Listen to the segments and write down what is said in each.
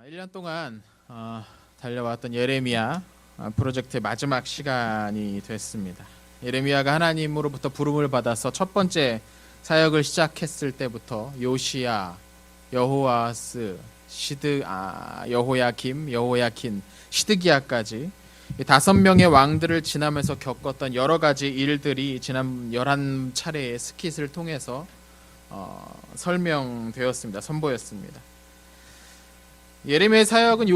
1년 동안 달려왔던 예레미야 프로젝트의 마지막 시간이 됐습니다. 예레미야가 하나님으로부터 부름을 받아서 첫 번째 사역을 시작했을 때부터 요시야, 여호아스, 여호야김, 여호야킨, 시드기야까지 5명의 왕들을 지나면서 겪었던 여러 가지 일들이 지난 11차례의 스킷을 통해서 설명되었습니다. 선보였습니다. 예레미야의 사역은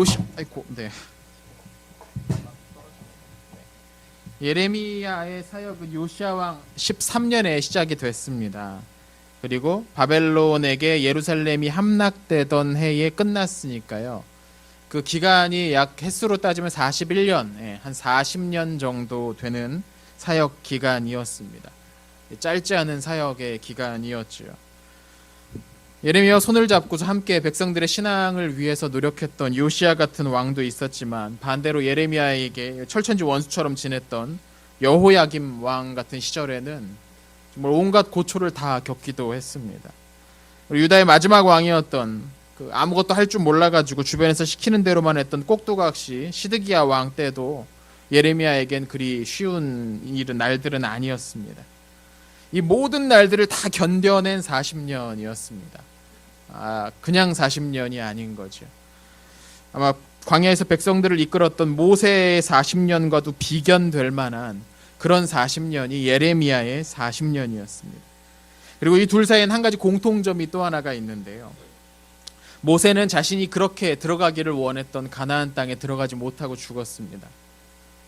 예레미야의 사역은 요시야 왕 13년에 시작이 됐습니다. 그리고 바벨론에게 예루살렘이 함락되던 해에 끝났으니까요. 그 기간이 약 횟수로 따지면 41년, 한 40년 정도 되는 사역 기간이었습니다. 짧지 않은 사역의 기간이었죠. 예레미야와 손을 잡고서 함께 백성들의 신앙을 위해서 노력했던 요시야 같은 왕도 있었지만, 반대로 예레미야에게 철천지 원수처럼 지냈던 여호야김 왕 같은 시절에는 정말 온갖 고초를 다 겪기도 했습니다. 유다의 마지막 왕이었던 아무것도 할 줄 몰라가지고 주변에서 시키는 대로만 했던 꼭두각시 시드기야 왕 때도 예레미야에겐 그리 쉬운 날들은 아니었습니다. 이 모든 날들을 다 견뎌낸 40년이었습니다. 그냥 40년이 아닌 거죠. 아마 광야에서 백성들을 이끌었던 모세의 40년과도 비견될 만한 그런 40년이 예레미야의 40년이었습니다. 그리고 이 둘 사이엔 한 가지 공통점이 또 하나가 있는데요. 모세는 자신이 그렇게 들어가기를 원했던 가나안 땅에 들어가지 못하고 죽었습니다.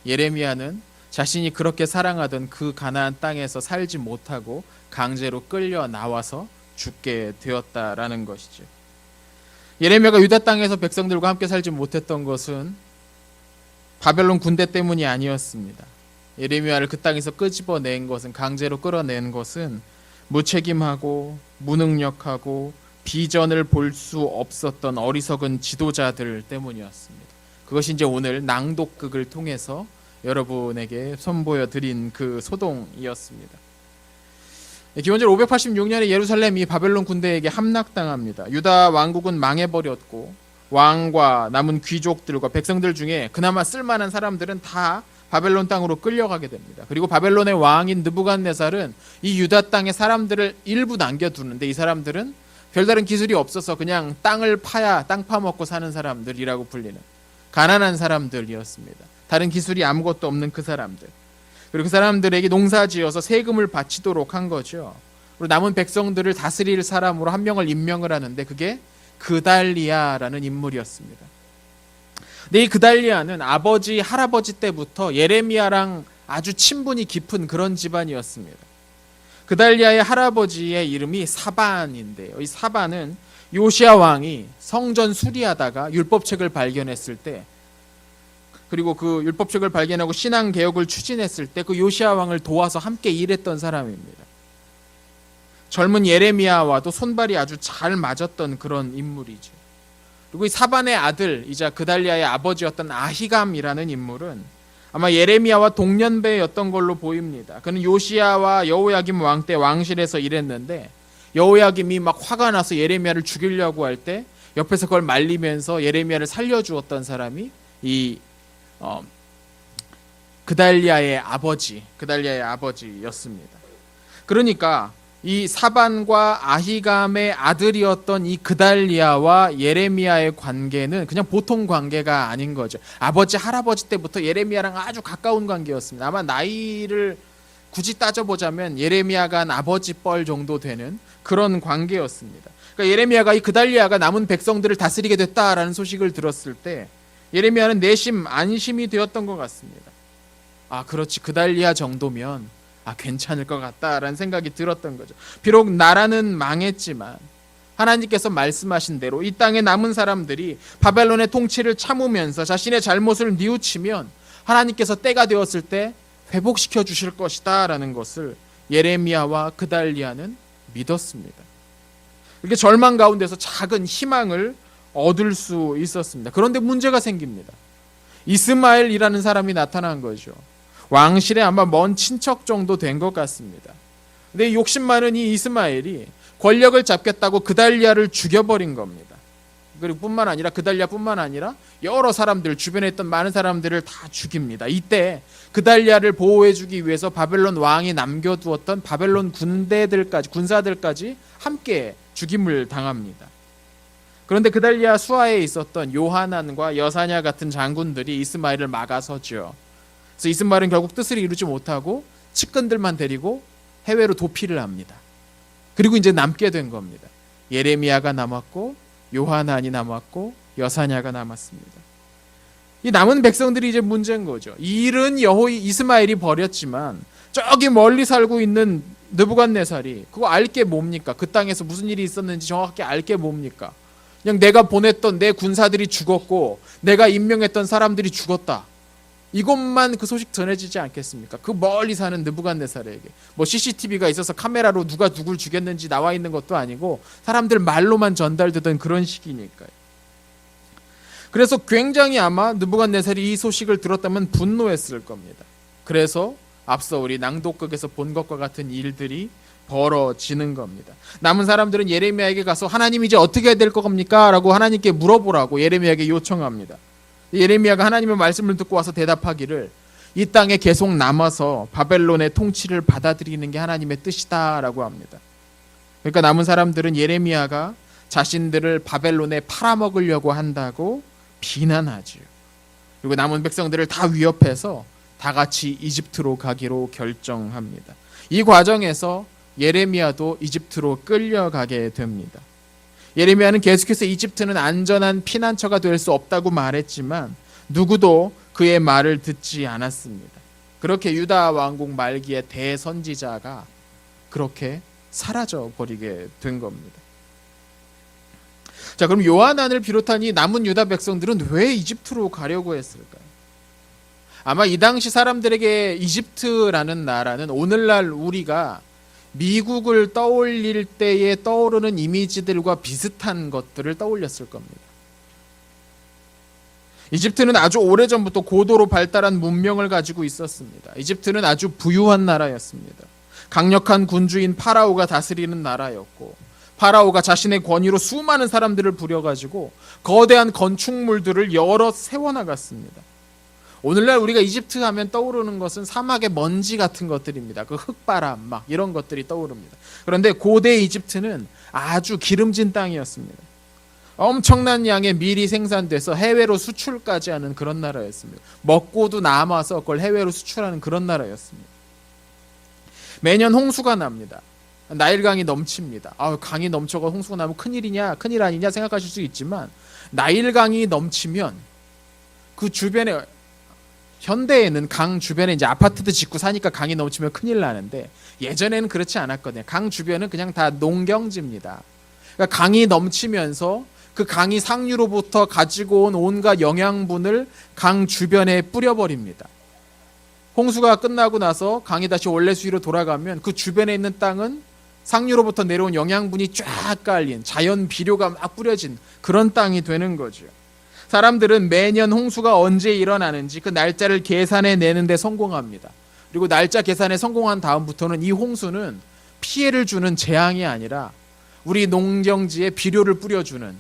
예레미야는 자신이 그렇게 사랑하던 그 가나안 땅에서 살지 못하고 강제로 끌려 나와서 죽게 되었다라는 것이죠. 예레미야가 유다 땅에서 백성들과 함께 살지 못했던 것은 바벨론 군대 때문이 아니었습니다. 예레미야를 그 땅에서 끄집어낸 것은, 강제로 끌어낸 것은 무책임하고 무능력하고 비전을 볼 수 없었던 어리석은 지도자들 때문이었습니다. 그것이 이제 오늘 낭독극을 통해서 여러분에게 선보여 드린 그 소동이었습니다. 기원전 586년에 예루살렘이 바벨론 군대에게 함락당합니다. 유다 왕국은 망해버렸고 왕과 남은 귀족들과 백성들 중에 그나마 쓸만한 사람들은 다 바벨론 땅으로 끌려가게 됩니다. 그리고 바벨론의 왕인 느부갓네살은 이 유다 땅의 사람들을 일부 남겨두는데, 이 사람들은 별다른 기술이 없어서 그냥 땅을 파야 땅 파먹고 사는 사람들이라고 불리는 가난한 사람들이었습니다. 다른 기술이 아무것도 없는 그 사람들. 그리고 그 사람들에게 농사지어서 세금을 바치도록 한 거죠. 그리고 남은 백성들을 다스릴 사람으로 한 명을 임명을 하는데, 그게 그달리야라는 인물이었습니다. 근데 이 그달리야는 아버지, 할아버지 때부터 예레미야랑 아주 친분이 깊은 그런 집안이었습니다. 그달리야의 할아버지의 이름이 사반인데요. 이 사반은 요시야 왕이 성전 수리하다가 율법책을 발견했을 때, 그리고 그 율법책을 발견하고 신앙 개혁을 추진했을 때 그 요시야 왕을 도와서 함께 일했던 사람입니다. 젊은 예레미야와도 손발이 아주 잘 맞았던 그런 인물이죠. 그리고 이 사반의 아들이자 그달리야의 아버지였던 아히감이라는 인물은 아마 예레미야와 동년배였던 걸로 보입니다. 그는 요시야와 여호야김 왕 때 왕실에서 일했는데, 여호야김이 막 화가 나서 예레미야를 죽이려고 할 때 옆에서 그걸 말리면서 예레미야를 살려주었던 사람이 이 그달리야의 아버지였습니다. 그러니까 이 사반과 아히감의 아들이었던 이 그달리야와 예레미야의 관계는 그냥 보통 관계가 아닌 거죠. 아버지, 할아버지 때부터 예레미야랑 아주 가까운 관계였습니다. 아마 나이를 굳이 따져보자면 예레미야가 한 아버지 뻘 정도 되는 그런 관계였습니다. 그러니까 예레미야가 이 그달리야가 남은 백성들을 다스리게 됐다라는 소식을 들었을 때 예레미야는 내심 안심이 되었던 것 같습니다. 그렇지, 그달리야 정도면 괜찮을 것 같다라는 생각이 들었던 거죠. 비록 나라는 망했지만 하나님께서 말씀하신 대로 이 땅에 남은 사람들이 바벨론의 통치를 참으면서 자신의 잘못을 뉘우치면 하나님께서 때가 되었을 때 회복시켜 주실 것이다 라는 것을 예레미야와 그달리야는 믿었습니다. 이렇게 절망 가운데서 작은 희망을 얻을 수 있었습니다. 그런데 문제가 생깁니다. 이스마엘이라는 사람이 나타난 거죠. 왕실에 아마 먼 친척 정도 된 것 같습니다. 근데 욕심 많은 이 이스마엘이 권력을 잡겠다고 그달리야를 죽여버린 겁니다. 그리고 뿐만 아니라 그달랴뿐만 아니라 여러 사람들, 주변에 있던 많은 사람들을 다 죽입니다. 이때 그달랴를 보호해주기 위해서 바벨론 왕이 남겨두었던 바벨론 군사들까지 함께 죽임을 당합니다. 그런데 그달랴 수하에 있었던 요하난과 여사냐 같은 장군들이 이스마엘을 막아서죠. 그래서 이스마엘은 결국 뜻을 이루지 못하고 측근들만 데리고 해외로 도피를 합니다. 그리고 이제 남게 된 겁니다. 예레미야가 남았고 요하난이 남았고 여사냐가 남았습니다. 이 남은 백성들이 이제 문제인 거죠. 이 일은 이스마엘이 벌였지만 저기 멀리 살고 있는 느부갓네살이 그거 알 게 뭡니까? 그 땅에서 무슨 일이 있었는지 정확하게 알 게 뭡니까? 그냥 내가 보냈던 내 군사들이 죽었고 내가 임명했던 사람들이 죽었다. 이것만 그 소식 전해지지 않겠습니까? 그 멀리 사는 느부갓네살에게 뭐 CCTV가 있어서 카메라로 누가 누굴 죽였는지 나와 있는 것도 아니고 사람들 말로만 전달되던 그런 시기니까요. 그래서 굉장히 아마 느부갓네살이 이 소식을 들었다면 분노했을 겁니다. 그래서 앞서 우리 낭독극에서 본 것과 같은 일들이 벌어지는 겁니다. 남은 사람들은 예레미야에게 가서 하나님 이제 어떻게 해야 될 겁니까? 라고 하나님께 물어보라고 예레미야에게 요청합니다. 예레미야가 하나님의 말씀을 듣고 와서 대답하기를 이 땅에 계속 남아서 바벨론의 통치를 받아들이는 게 하나님의 뜻이다 라고 합니다. 그러니까 남은 사람들은 예레미야가 자신들을 바벨론에 팔아먹으려고 한다고 비난하죠. 그리고 남은 백성들을 다 위협해서 다 같이 이집트로 가기로 결정합니다. 이 과정에서 예레미야도 이집트로 끌려가게 됩니다. 예레미야는 계속해서 이집트는 안전한 피난처가 될 수 없다고 말했지만 누구도 그의 말을 듣지 않았습니다. 그렇게 유다 왕국 말기에 대선지자가 그렇게 사라져 버리게 된 겁니다. 자, 그럼 요하난을 비롯한 이 남은 유다 백성들은 왜 이집트로 가려고 했을까요? 아마 이 당시 사람들에게 이집트라는 나라는 오늘날 우리가 미국을 떠올릴 때에 떠오르는 이미지들과 비슷한 것들을 떠올렸을 겁니다. 이집트는 아주 오래전부터 고도로 발달한 문명을 가지고 있었습니다. 이집트는 아주 부유한 나라였습니다. 강력한 군주인 파라오가 다스리는 나라였고 파라오가 자신의 권위로 수많은 사람들을 부려가지고 거대한 건축물들을 여러 세워나갔습니다. 오늘날 우리가 이집트 하면 떠오르는 것은 사막의 먼지 같은 것들입니다. 그 흙바람 막 이런 것들이 떠오릅니다. 그런데 고대 이집트는 아주 기름진 땅이었습니다. 엄청난 양의 밀이 생산돼서 해외로 수출까지 하는 그런 나라였습니다. 먹고도 남아서 그걸 해외로 수출하는 그런 나라였습니다. 매년 홍수가 납니다. 나일강이 넘칩니다. 강이 넘쳐가 홍수가 나면 큰일이냐 큰일 아니냐 생각하실 수 있지만 나일강이 넘치면 그 주변에 현대에는 강 주변에 이제 아파트도 짓고 사니까 강이 넘치면 큰일 나는데 예전에는 그렇지 않았거든요. 강 주변은 그냥 다 농경지입니다. 그러니까 강이 넘치면서 그 강이 상류로부터 가지고 온 온갖 영양분을 강 주변에 뿌려버립니다. 홍수가 끝나고 나서 강이 다시 원래 수위로 돌아가면 그 주변에 있는 땅은 상류로부터 내려온 영양분이 쫙 깔린 자연 비료가 막 뿌려진 그런 땅이 되는 거죠. 사람들은 매년 홍수가 언제 일어나는지 그 날짜를 계산해 내는데 성공합니다. 그리고 날짜 계산에 성공한 다음부터는 이 홍수는 피해를 주는 재앙이 아니라 우리 농경지에 비료를 뿌려주는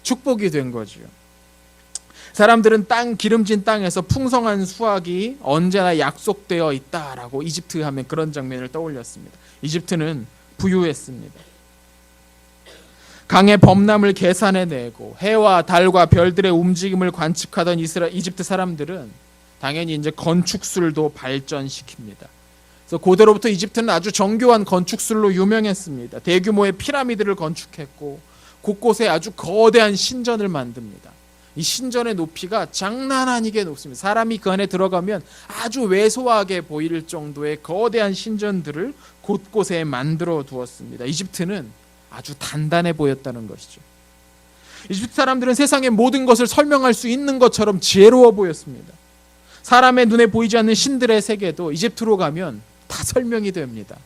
축복이 된 거죠. 사람들은 기름진 땅에서 풍성한 수확이 언제나 약속되어 있다라고 이집트 하면 그런 장면을 떠올렸습니다. 이집트는 부유했습니다. 강의 범람을 계산해내고 해와 달과 별들의 움직임을 관측하던 이집트 사람들은 당연히 이제 건축술도 발전시킵니다. 그래서 고대로부터 이집트는 아주 정교한 건축술로 유명했습니다. 대규모의 피라미드를 건축했고 곳곳에 아주 거대한 신전을 만듭니다. 이 신전의 높이가 장난 아니게 높습니다. 사람이 그 안에 들어가면 아주 왜소하게 보일 정도의 거대한 신전들을 곳곳에 만들어 두었습니다. 이집트는 아주 단단해 보였다는 것이죠. 이집트 사람들은 세상의 모든 것을 설명할 수 있는 것처럼 지혜로워 보였습니다. 사람의 눈에 보이지 않는 신들의 세계도 이집트로 가면 다 설명이 됩니다.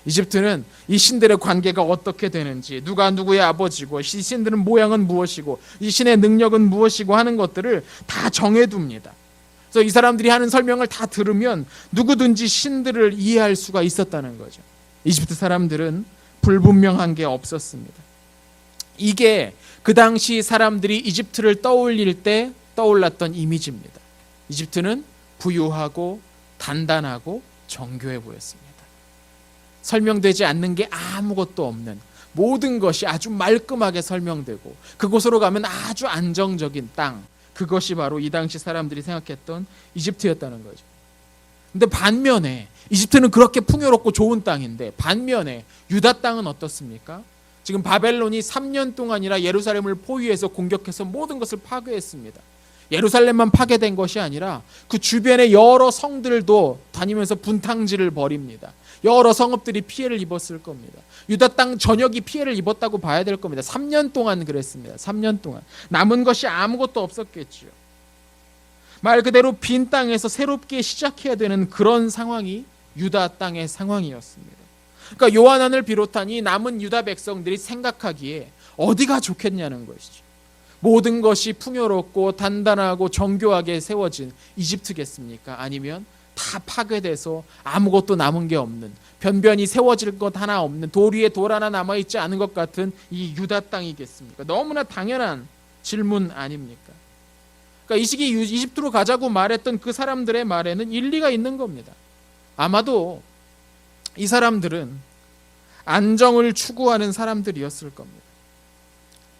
이집트는 이 신들의 관계가 어떻게 되는지, 누가 누구의 아버지고, 이 신들은 모양은 무엇이고, 이 신의 능력은 무엇이고 하는 것들을 다 정해둡니다. 그래서 이 사람들이 하는 설명을 다 들으면 누구든지 신들을 이해할 수가 있었다는 거죠. 이집트 사람들은 불분명한 게 없었습니다. 이게 그 당시 사람들이 이집트를 떠올릴 때 떠올랐던 이미지입니다. 이집트는 부유하고 단단하고 정교해 보였습니다. 설명되지 않는 게 아무것도 없는, 모든 것이 아주 말끔하게 설명되고 그곳으로 가면 아주 안정적인 땅, 그것이 바로 이 당시 사람들이 생각했던 이집트였다는 거죠. 근데 반면에 이집트는 그렇게 풍요롭고 좋은 땅인데, 반면에 유다 땅은 어떻습니까? 지금 바벨론이 3년 동안이나 예루살렘을 포위해서 공격해서 모든 것을 파괴했습니다. 예루살렘만 파괴된 것이 아니라 그 주변의 여러 성들도 다니면서 분탕질을 벌입니다. 여러 성읍들이 피해를 입었을 겁니다. 유다 땅 전역이 피해를 입었다고 봐야 될 겁니다. 3년 동안 그랬습니다. 3년 동안 남은 것이 아무것도 없었겠죠. 말 그대로 빈 땅에서 새롭게 시작해야 되는 그런 상황이 유다 땅의 상황이었습니다. 그러니까 요하난을 비롯한 이 남은 유다 백성들이 생각하기에 어디가 좋겠냐는 것이죠. 모든 것이 풍요롭고 단단하고 정교하게 세워진 이집트겠습니까? 아니면 다 파괴돼서 아무것도 남은 게 없는, 변변히 세워질 것 하나 없는, 돌 위에 돌 하나 남아있지 않은 것 같은 이 유다 땅이겠습니까? 너무나 당연한 질문 아닙니까? 그러니까 이 시기 이집트로 가자고 말했던 그 사람들의 말에는 일리가 있는 겁니다. 아마도 이 사람들은 안정을 추구하는 사람들이었을 겁니다.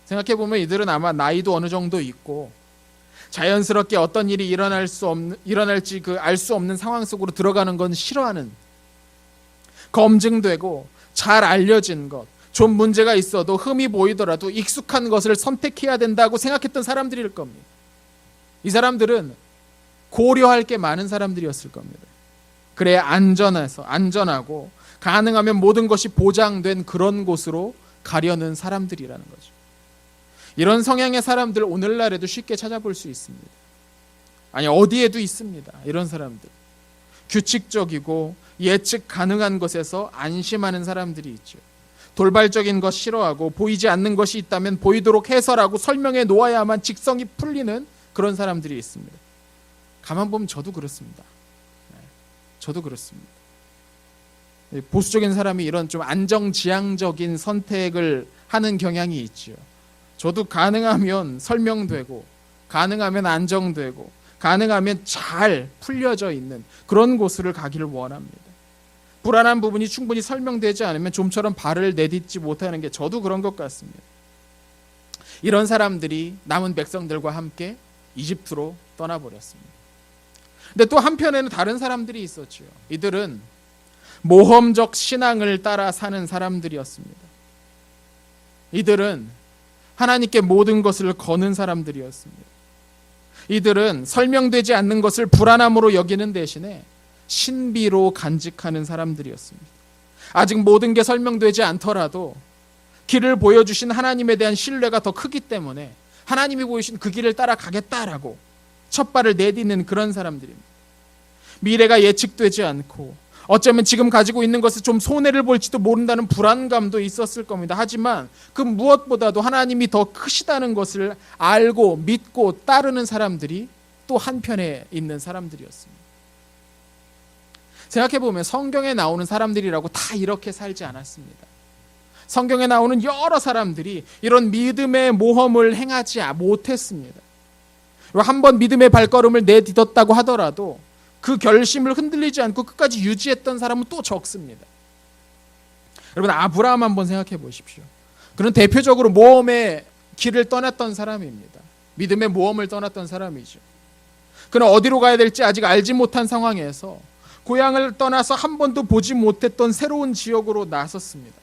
생각해보면 이들은 아마 나이도 어느 정도 있고 자연스럽게 어떤 일이 일어날지 알 수 없는 상황 속으로 들어가는 건 싫어하는, 검증되고 잘 알려진 것, 좀 문제가 있어도 흠이 보이더라도 익숙한 것을 선택해야 된다고 생각했던 사람들일 겁니다. 이 사람들은 고려할 게 많은 사람들이었을 겁니다. 그래야 안전하고 가능하면 모든 것이 보장된 그런 곳으로 가려는 사람들이라는 거죠. 이런 성향의 사람들 오늘날에도 쉽게 찾아볼 수 있습니다. 아니, 어디에도 있습니다. 이런 사람들. 규칙적이고 예측 가능한 것에서 안심하는 사람들이 있죠. 돌발적인 것 싫어하고 보이지 않는 것이 있다면 보이도록 해설하고 설명해 놓아야만 직성이 풀리는 그런 사람들이 있습니다. 가만 보면 저도 그렇습니다. 저도 그렇습니다. 보수적인 사람이 이런 좀 안정지향적인 선택을 하는 경향이 있죠. 저도 가능하면 설명되고 가능하면 안정되고 가능하면 잘 풀려져 있는 그런 곳을 가기를 원합니다. 불안한 부분이 충분히 설명되지 않으면 좀처럼 발을 내딛지 못하는 게 저도 그런 것 같습니다. 이런 사람들이 남은 백성들과 함께 이집트로 떠나버렸습니다. 근데 또 한편에는 다른 사람들이 있었죠. 이들은 모험적 신앙을 따라 사는 사람들이었습니다. 이들은 하나님께 모든 것을 거는 사람들이었습니다. 이들은 설명되지 않는 것을 불안함으로 여기는 대신에 신비로 간직하는 사람들이었습니다. 아직 모든 게 설명되지 않더라도 길을 보여주신 하나님에 대한 신뢰가 더 크기 때문에 하나님이 보이신 그 길을 따라가겠다라고 첫 발을 내딛는 그런 사람들입니다. 미래가 예측되지 않고 어쩌면 지금 가지고 있는 것을 좀 손해를 볼지도 모른다는 불안감도 있었을 겁니다. 하지만 그 무엇보다도 하나님이 더 크시다는 것을 알고 믿고 따르는 사람들이 또 한편에 있는 사람들이었습니다. 생각해보면 성경에 나오는 사람들이라고 다 이렇게 살지 않았습니다. 성경에 나오는 여러 사람들이 이런 믿음의 모험을 행하지 못했습니다. 한번 믿음의 발걸음을 내딛었다고 하더라도 그 결심을 흔들리지 않고 끝까지 유지했던 사람은 또 적습니다. 여러분, 아브라함 한번 생각해 보십시오. 그는 대표적으로 모험의 길을 떠났던 사람입니다. 믿음의 모험을 떠났던 사람이죠. 그는 어디로 가야 될지 아직 알지 못한 상황에서 고향을 떠나서 한 번도 보지 못했던 새로운 지역으로 나섰습니다.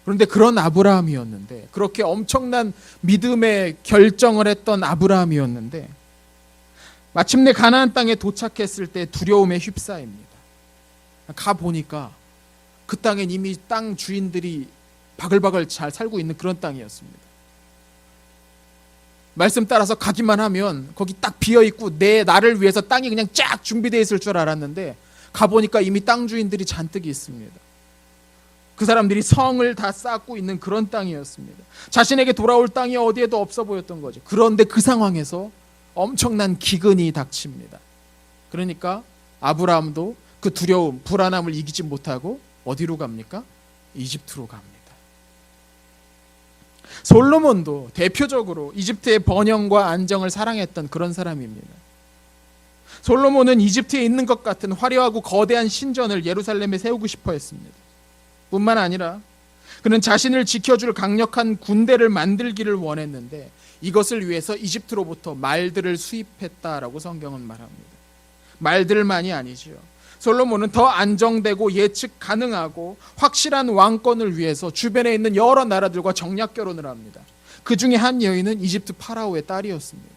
그런데 그런 아브라함이었는데, 그렇게 엄청난 믿음의 결정을 했던 아브라함이었는데 마침내 가나안 땅에 도착했을 때 두려움에 휩싸입니다. 가보니까 그 땅엔 이미 땅 주인들이 바글바글 잘 살고 있는 그런 땅이었습니다. 말씀 따라서 가기만 하면 거기 딱 비어있고 나를 위해서 땅이 그냥 쫙 준비되어 있을 줄 알았는데 가보니까 이미 땅 주인들이 잔뜩 있습니다. 그 사람들이 성을 다 쌓고 있는 그런 땅이었습니다. 자신에게 돌아올 땅이 어디에도 없어 보였던 거죠. 그런데 그 상황에서 엄청난 기근이 닥칩니다. 그러니까 아브라함도 그 두려움, 불안함을 이기지 못하고 어디로 갑니까? 이집트로 갑니다. 솔로몬도 대표적으로 이집트의 번영과 안정을 사랑했던 그런 사람입니다. 솔로몬은 이집트에 있는 것 같은 화려하고 거대한 신전을 예루살렘에 세우고 싶어 했습니다. 뿐만 아니라 그는 자신을 지켜줄 강력한 군대를 만들기를 원했는데 이것을 위해서 이집트로부터 말들을 수입했다라고 성경은 말합니다. 말들만이 아니죠. 솔로몬은 더 안정되고 예측 가능하고 확실한 왕권을 위해서 주변에 있는 여러 나라들과 정략 결혼을 합니다. 그 중에 한 여인은 이집트 파라오의 딸이었습니다.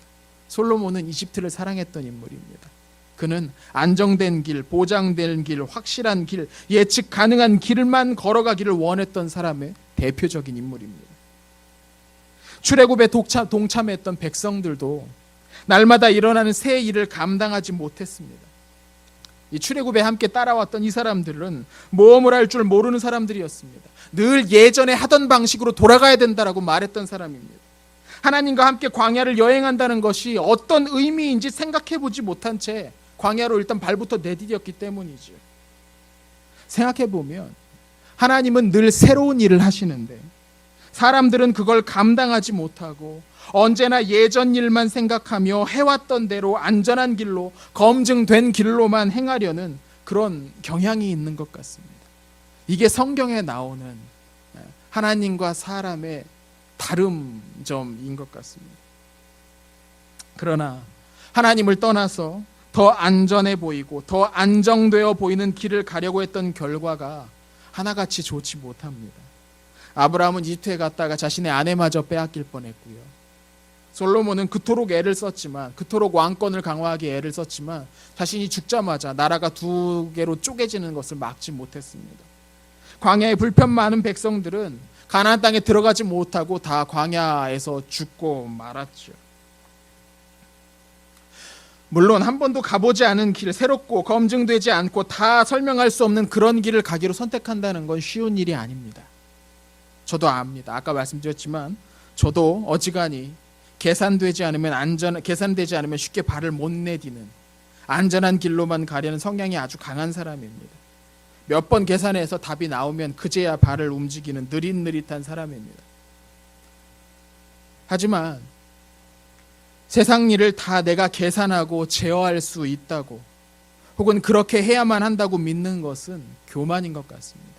솔로몬은 이집트를 사랑했던 인물입니다. 그는 안정된 길, 보장된 길, 확실한 길, 예측 가능한 길만 걸어가기를 원했던 사람의 대표적인 인물입니다. 출애굽에 동참했던 백성들도 날마다 일어나는 새 일을 감당하지 못했습니다. 이 출애굽에 함께 따라왔던 이 사람들은 모험을 할 줄 모르는 사람들이었습니다. 늘 예전에 하던 방식으로 돌아가야 된다라고 말했던 사람입니다. 하나님과 함께 광야를 여행한다는 것이 어떤 의미인지 생각해보지 못한 채 광야로 일단 발부터 내디뎠기 때문이죠. 생각해보면 하나님은 늘 새로운 일을 하시는데 사람들은 그걸 감당하지 못하고 언제나 예전 일만 생각하며 해왔던 대로 안전한 길로 검증된 길로만 행하려는 그런 경향이 있는 것 같습니다. 이게 성경에 나오는 하나님과 사람의 다름점인 것 같습니다. 그러나 하나님을 떠나서 더 안전해 보이고 더 안정되어 보이는 길을 가려고 했던 결과가 하나같이 좋지 못합니다. 아브라함은 이집트에 갔다가 자신의 아내마저 빼앗길 뻔했고요. 솔로몬은 그토록 애를 썼지만, 그토록 왕권을 강화하기 애를 썼지만 자신이 죽자마자 나라가 두 개로 쪼개지는 것을 막지 못했습니다. 광야에 불편 많은 백성들은 가나안 땅에 들어가지 못하고 다 광야에서 죽고 말았죠. 물론 한 번도 가보지 않은 길, 새롭고 검증되지 않고 다 설명할 수 없는 그런 길을 가기로 선택한다는 건 쉬운 일이 아닙니다. 저도 압니다. 아까 말씀드렸지만 저도 어지간히 계산되지 않으면 쉽게 발을 못 내디는 안전한 길로만 가려는 성향이 아주 강한 사람입니다. 몇 번 계산해서 답이 나오면 그제야 발을 움직이는 느릿느릿한 사람입니다. 하지만 세상 일을 다 내가 계산하고 제어할 수 있다고 혹은 그렇게 해야만 한다고 믿는 것은 교만인 것 같습니다.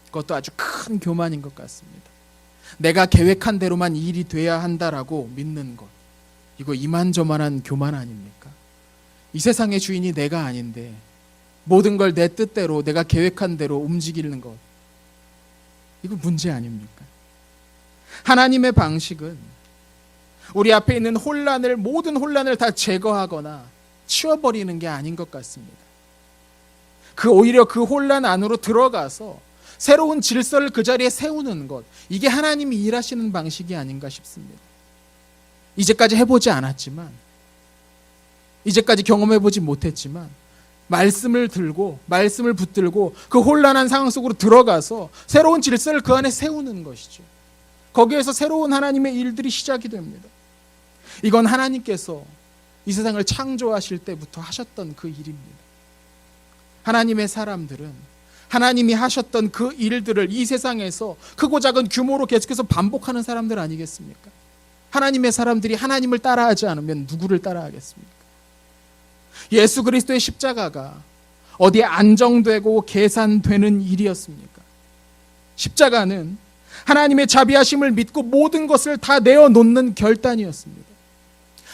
그것도 아주 큰 교만인 것 같습니다. 내가 계획한 대로만 일이 돼야 한다라고 믿는 것, 이거 이만저만한 교만 아닙니까? 이 세상의 주인이 내가 아닌데 모든 걸 내 뜻대로 내가 계획한 대로 움직이는 것, 이거 문제 아닙니까? 하나님의 방식은 우리 앞에 있는 모든 혼란을 다 제거하거나 치워버리는 게 아닌 것 같습니다. 오히려 그 혼란 안으로 들어가서 새로운 질서를 그 자리에 세우는 것, 이게 하나님이 일하시는 방식이 아닌가 싶습니다. 이제까지 해보지 않았지만, 이제까지 경험해보지 못했지만 말씀을 붙들고 그 혼란한 상황 속으로 들어가서 새로운 질서를 그 안에 세우는 것이죠. 거기에서 새로운 하나님의 일들이 시작이 됩니다. 이건 하나님께서 이 세상을 창조하실 때부터 하셨던 그 일입니다. 하나님의 사람들은 하나님이 하셨던 그 일들을 이 세상에서 크고 작은 규모로 계속해서 반복하는 사람들 아니겠습니까? 하나님의 사람들이 하나님을 따라하지 않으면 누구를 따라하겠습니까? 예수 그리스도의 십자가가 어디에 안정되고 계산되는 일이었습니까? 십자가는 하나님의 자비하심을 믿고 모든 것을 다 내어놓는 결단이었습니다.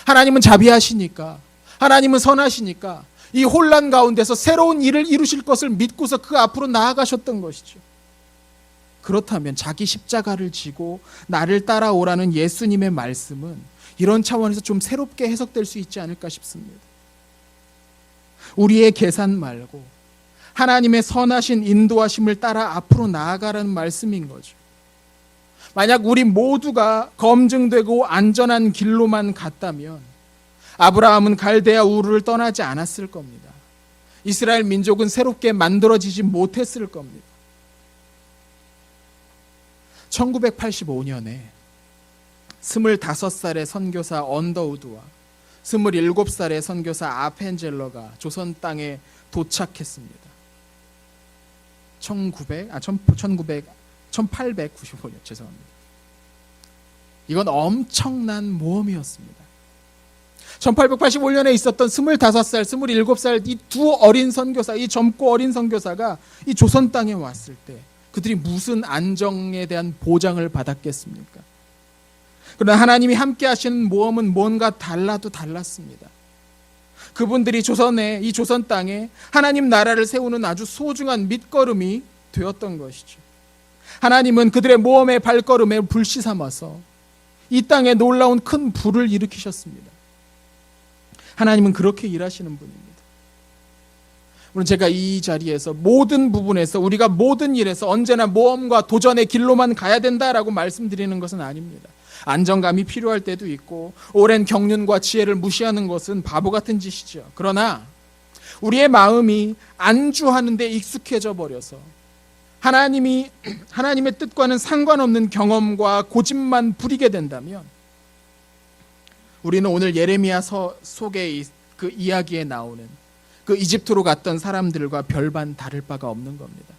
하나님은 자비하시니까, 하나님은 선하시니까 이 혼란 가운데서 새로운 일을 이루실 것을 믿고서 그 앞으로 나아가셨던 것이죠. 그렇다면 자기 십자가를 지고 나를 따라오라는 예수님의 말씀은 이런 차원에서 좀 새롭게 해석될 수 있지 않을까 싶습니다. 우리의 계산 말고 하나님의 선하신 인도하심을 따라 앞으로 나아가라는 말씀인 거죠. 만약 우리 모두가 검증되고 안전한 길로만 갔다면 아브라함은 갈대아 우르를 떠나지 않았을 겁니다. 이스라엘 민족은 새롭게 만들어지지 못했을 겁니다. 1985년에 25살의 선교사 언더우드와 27살의 선교사 아펜젤러가 조선 땅에 도착했습니다. 1895년 죄송합니다. 이건 엄청난 모험이었습니다. 1885년에 있었던 25살, 27살 이 두 어린 선교사, 이 젊고 어린 선교사가 이 조선 땅에 왔을 때 그들이 무슨 안정에 대한 보장을 받았겠습니까? 그러나 하나님이 함께 하시는 모험은 뭔가 달라도 달랐습니다. 그분들이 이 조선 땅에 하나님 나라를 세우는 아주 소중한 밑거름이 되었던 것이죠. 하나님은 그들의 모험의 발걸음에 불씨 삼아서 이 땅에 놀라운 큰 불을 일으키셨습니다. 하나님은 그렇게 일하시는 분입니다. 물론 제가 이 자리에서 모든 부분에서 우리가 모든 일에서 언제나 모험과 도전의 길로만 가야 된다라고 말씀드리는 것은 아닙니다. 안정감이 필요할 때도 있고 오랜 경륜과 지혜를 무시하는 것은 바보 같은 짓이죠. 그러나 우리의 마음이 안주하는 데 익숙해져 버려서 하나님의 뜻과는 상관없는 경험과 고집만 부리게 된다면 우리는 오늘 예레미야 속의 그 이야기에 나오는 그 이집트로 갔던 사람들과 별반 다를 바가 없는 겁니다.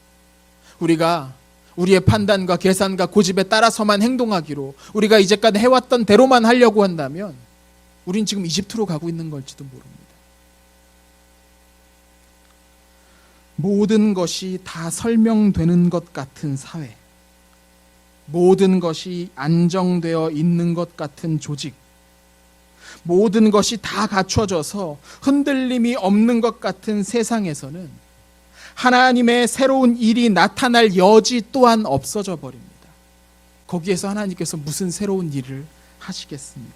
우리가 우리의 판단과 계산과 고집에 따라서만 행동하기로 우리가 이제까지 해왔던 대로만 하려고 한다면 우린 지금 이집트로 가고 있는 걸지도 모릅니다. 모든 것이 다 설명되는 것 같은 사회, 모든 것이 안정되어 있는 것 같은 조직, 모든 것이 다 갖춰져서 흔들림이 없는 것 같은 세상에서는 하나님의 새로운 일이 나타날 여지 또한 없어져 버립니다. 거기에서 하나님께서 무슨 새로운 일을 하시겠습니까?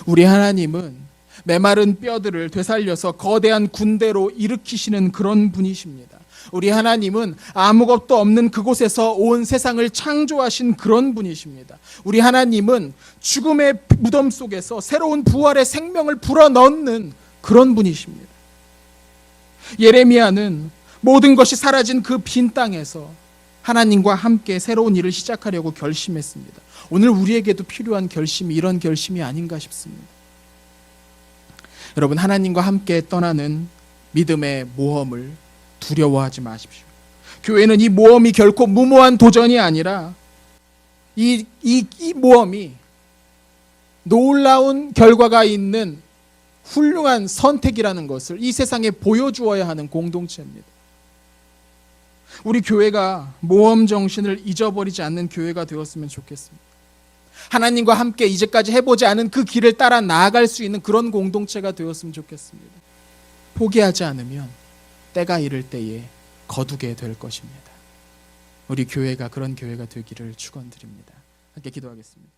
우리 하나님은 메마른 뼈들을 되살려서 거대한 군대로 일으키시는 그런 분이십니다. 우리 하나님은 아무것도 없는 그곳에서 온 세상을 창조하신 그런 분이십니다. 우리 하나님은 죽음의 무덤 속에서 새로운 부활의 생명을 불어넣는 그런 분이십니다. 예레미야는 모든 것이 사라진 그 빈 땅에서 하나님과 함께 새로운 일을 시작하려고 결심했습니다. 오늘 우리에게도 필요한 결심이 이런 결심이 아닌가 싶습니다. 여러분, 하나님과 함께 떠나는 믿음의 모험을 두려워하지 마십시오. 교회는 이 모험이 결코 무모한 도전이 아니라 이 모험이 놀라운 결과가 있는 훌륭한 선택이라는 것을 이 세상에 보여주어야 하는 공동체입니다. 우리 교회가 모험 정신을 잊어버리지 않는 교회가 되었으면 좋겠습니다. 하나님과 함께 이제까지 해보지 않은 그 길을 따라 나아갈 수 있는 그런 공동체가 되었으면 좋겠습니다. 포기하지 않으면 때가 이를 때에 거두게 될 것입니다. 우리 교회가 그런 교회가 되기를 축원드립니다. 함께 기도하겠습니다.